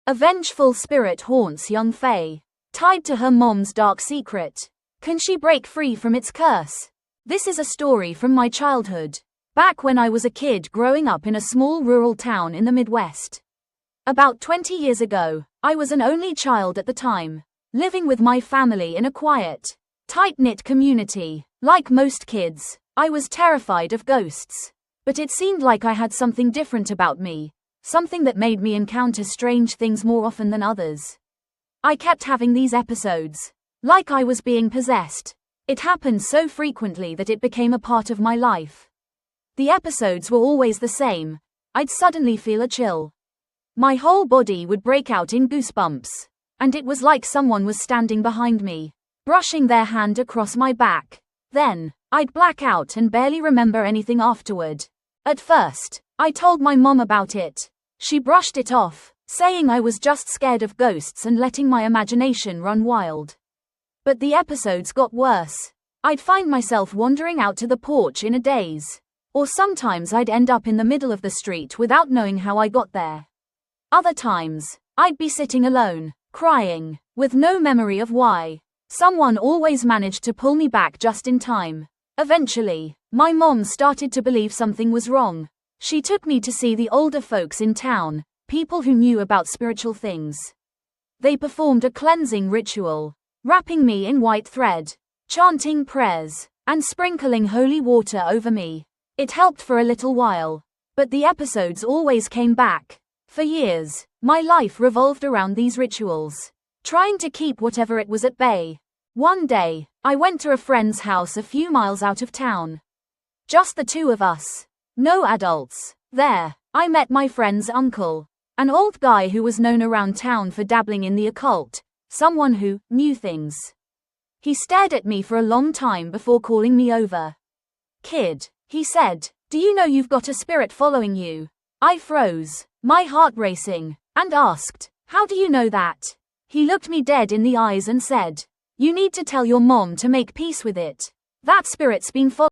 A vengeful spirit haunts young Faye, tied to her mom's dark secret. Can she break free from its curse? This is a story from my childhood, back when I was a kid growing up in a small rural town in the Midwest. About 20 years ago, I was an only child at the time, living with my family in a quiet, tight-knit community. Like most kids, I was terrified of ghosts. But it seemed like I had something different about me, something that made me encounter strange things more often than others. I kept having these episodes, like I was being possessed. It happened so frequently that it became a part of my life. The episodes were always the same. I'd suddenly feel a chill. My whole body would break out in goosebumps, and it was like someone was standing behind me, brushing their hand across my back. Then, I'd black out and barely remember anything afterward. At first, I told my mom about it. She brushed it off, saying I was just scared of ghosts and letting my imagination run wild. But the episodes got worse. I'd find myself wandering out to the porch in a daze. Or sometimes I'd end up in the middle of the street without knowing how I got there. Other times, I'd be sitting alone, crying, with no memory of why. Someone always managed to pull me back just in time. Eventually, my mom started to believe something was wrong. She took me to see the older folks in town, people who knew about spiritual things. They performed a cleansing ritual, wrapping me in white thread, chanting prayers, and sprinkling holy water over me. It helped for a little while, but the episodes always came back. For years, my life revolved around these rituals, trying to keep whatever it was at bay. One day, I went to a friend's house a few miles out of town. Just the two of us. No adults. There, I met my friend's uncle, an old guy who was known around town for dabbling in the occult, someone who knew things. He stared at me for a long time before calling me over. "Kid," he said, "do you know you've got a spirit following you?" I froze, my heart racing, and asked, "How do you know that?" He looked me dead in the eyes and said, "You need to tell your mom to make peace with it. That spirit's been following